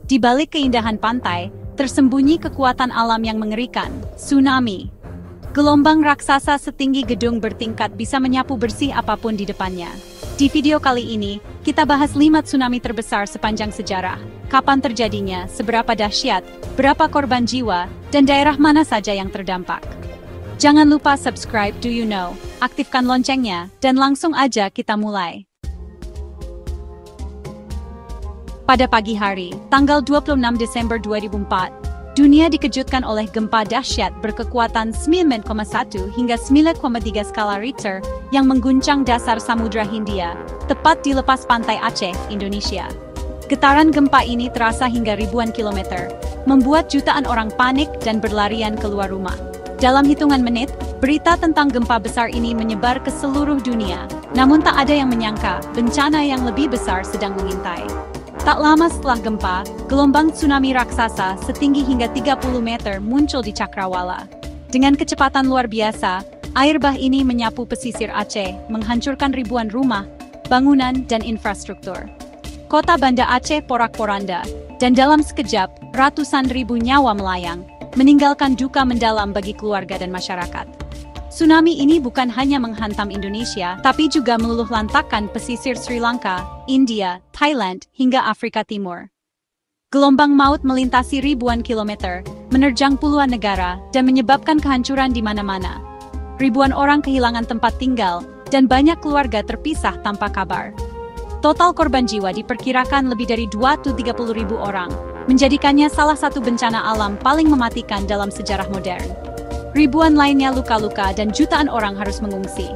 Di balik keindahan pantai, tersembunyi kekuatan alam yang mengerikan, tsunami. Gelombang raksasa setinggi gedung bertingkat bisa menyapu bersih apapun di depannya. Di video kali ini, kita bahas 5 tsunami terbesar sepanjang sejarah. Kapan terjadinya, seberapa dahsyat, berapa korban jiwa, dan daerah mana saja yang terdampak. Jangan lupa subscribe Do You Know, aktifkan loncengnya, dan langsung aja kita mulai. Pada pagi hari, tanggal 26 Desember 2004, dunia dikejutkan oleh gempa dahsyat berkekuatan 9,1 hingga 9,3 skala Richter yang mengguncang dasar Samudra Hindia, tepat di lepas pantai Aceh, Indonesia. Getaran gempa ini terasa hingga ribuan kilometer, membuat jutaan orang panik dan berlarian keluar rumah. Dalam hitungan menit, berita tentang gempa besar ini menyebar ke seluruh dunia, namun tak ada yang menyangka bencana yang lebih besar sedang mengintai. Tak lama setelah gempa, gelombang tsunami raksasa setinggi hingga 30 meter muncul di Cakrawala. Dengan kecepatan luar biasa, air bah ini menyapu pesisir Aceh, menghancurkan ribuan rumah, bangunan, dan infrastruktur. Kota Banda Aceh porak-poranda, dan dalam sekejap, ratusan ribu nyawa melayang, meninggalkan duka mendalam bagi keluarga dan masyarakat. Tsunami ini bukan hanya menghantam Indonesia, tapi juga meluluhlantakkan pesisir Sri Lanka, India, Thailand, hingga Afrika Timur. Gelombang maut melintasi ribuan kilometer, menerjang puluhan negara, dan menyebabkan kehancuran di mana-mana. Ribuan orang kehilangan tempat tinggal, dan banyak keluarga terpisah tanpa kabar. Total korban jiwa diperkirakan lebih dari 230.000 orang, menjadikannya salah satu bencana alam paling mematikan dalam sejarah modern. Ribuan lainnya luka-luka dan jutaan orang harus mengungsi.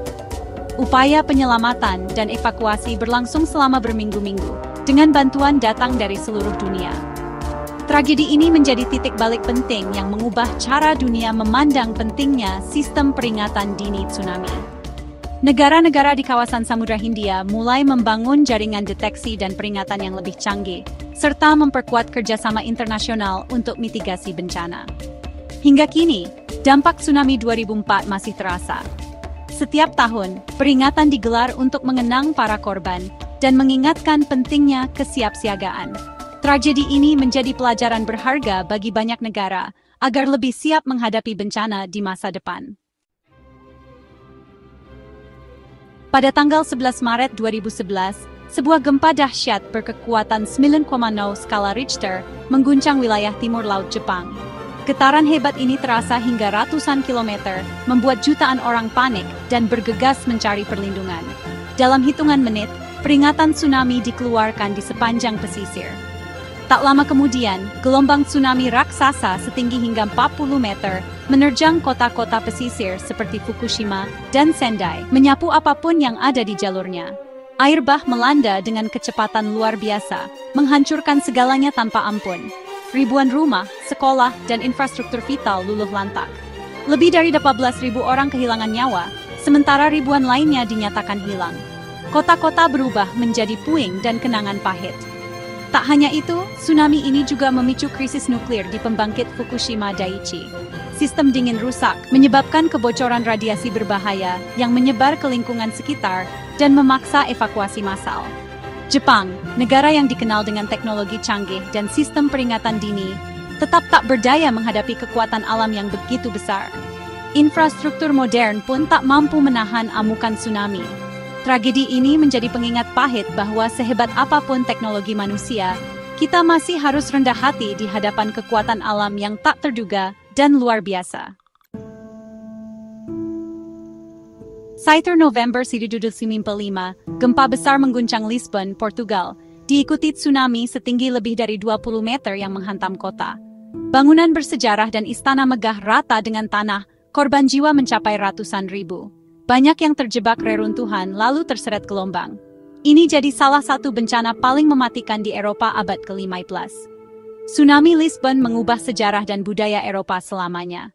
Upaya penyelamatan dan evakuasi berlangsung selama berminggu-minggu, dengan bantuan datang dari seluruh dunia. Tragedi ini menjadi titik balik penting yang mengubah cara dunia memandang pentingnya sistem peringatan dini tsunami. Negara-negara di kawasan Samudra Hindia mulai membangun jaringan deteksi dan peringatan yang lebih canggih, serta memperkuat kerjasama internasional untuk mitigasi bencana. Hingga kini, dampak tsunami 2004 masih terasa. Setiap tahun, peringatan digelar untuk mengenang para korban dan mengingatkan pentingnya kesiapsiagaan. Tragedi ini menjadi pelajaran berharga bagi banyak negara agar lebih siap menghadapi bencana di masa depan. Pada tanggal 11 Maret 2011, sebuah gempa dahsyat berkekuatan 9,0 skala Richter mengguncang wilayah timur laut Jepang. Getaran hebat ini terasa hingga ratusan kilometer, membuat jutaan orang panik dan bergegas mencari perlindungan. Dalam hitungan menit, peringatan tsunami dikeluarkan di sepanjang pesisir. Tak lama kemudian, gelombang tsunami raksasa setinggi hingga 40 meter menerjang kota-kota pesisir seperti Fukushima dan Sendai, menyapu apapun yang ada di jalurnya. Air bah melanda dengan kecepatan luar biasa, menghancurkan segalanya tanpa ampun. Ribuan rumah, sekolah, dan infrastruktur vital luluh lantak. Lebih dari 18.000 orang kehilangan nyawa, sementara ribuan lainnya dinyatakan hilang. Kota-kota berubah menjadi puing dan kenangan pahit. Tak hanya itu, tsunami ini juga memicu krisis nuklir di pembangkit Fukushima Daiichi. Sistem dingin rusak, menyebabkan kebocoran radiasi berbahaya yang menyebar ke lingkungan sekitar dan memaksa evakuasi massal. Jepang, negara yang dikenal dengan teknologi canggih dan sistem peringatan dini, tetap tak berdaya menghadapi kekuatan alam yang begitu besar. Infrastruktur modern pun tak mampu menahan amukan tsunami. Tragedi ini menjadi pengingat pahit bahwa sehebat apapun teknologi manusia, kita masih harus rendah hati di hadapan kekuatan alam yang tak terduga dan luar biasa. Sekitar November 1995, gempa besar mengguncang Lisbon, Portugal, diikuti tsunami setinggi lebih dari 20 meter yang menghantam kota. Bangunan bersejarah dan istana megah rata dengan tanah, korban jiwa mencapai ratusan ribu. Banyak yang terjebak reruntuhan lalu terseret gelombang. Ini jadi salah satu bencana paling mematikan di Eropa abad ke-15. Tsunami Lisbon mengubah sejarah dan budaya Eropa selamanya.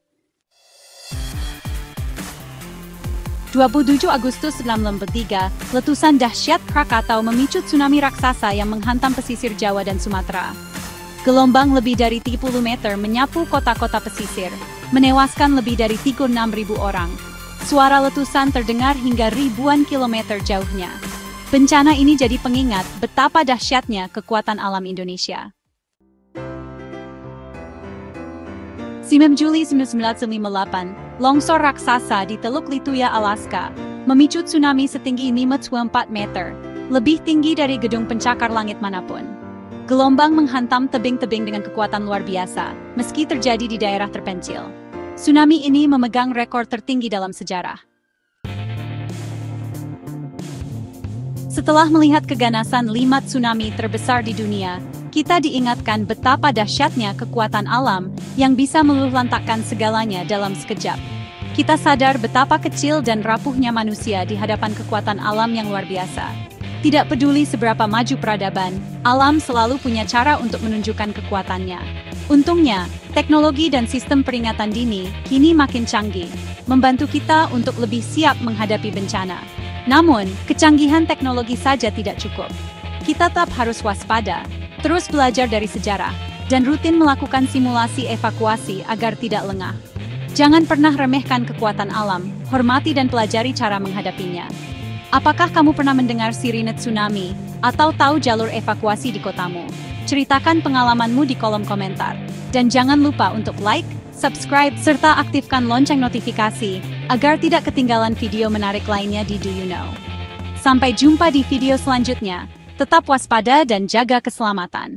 27 Agustus 1993, letusan dahsyat Krakatau memicu tsunami raksasa yang menghantam pesisir Jawa dan Sumatera. Gelombang lebih dari 30 meter menyapu kota-kota pesisir, menewaskan lebih dari 36.000 orang. Suara letusan terdengar hingga ribuan kilometer jauhnya. Bencana ini jadi pengingat betapa dahsyatnya kekuatan alam Indonesia. 9 Juli 1958, longsor raksasa di Teluk Lituya, Alaska, memicu tsunami setinggi 5,4 meter, lebih tinggi dari gedung pencakar langit manapun. Gelombang menghantam tebing-tebing dengan kekuatan luar biasa, meski terjadi di daerah terpencil. Tsunami ini memegang rekor tertinggi dalam sejarah. Setelah melihat keganasan 5 tsunami terbesar di dunia, kita diingatkan betapa dahsyatnya kekuatan alam yang bisa meluluhlantakkan segalanya dalam sekejap. Kita sadar betapa kecil dan rapuhnya manusia di hadapan kekuatan alam yang luar biasa. Tidak peduli seberapa maju peradaban, alam selalu punya cara untuk menunjukkan kekuatannya. Untungnya, teknologi dan sistem peringatan dini kini makin canggih, membantu kita untuk lebih siap menghadapi bencana. Namun, kecanggihan teknologi saja tidak cukup. Kita tetap harus waspada, terus belajar dari sejarah, dan rutin melakukan simulasi evakuasi agar tidak lengah. Jangan pernah remehkan kekuatan alam, hormati dan pelajari cara menghadapinya. Apakah kamu pernah mendengar sirine tsunami, atau tahu jalur evakuasi di kotamu? Ceritakan pengalamanmu di kolom komentar. Dan jangan lupa untuk like, subscribe, serta aktifkan lonceng notifikasi, agar tidak ketinggalan video menarik lainnya di Do You Know. Sampai jumpa di video selanjutnya. Tetap waspada dan jaga keselamatan.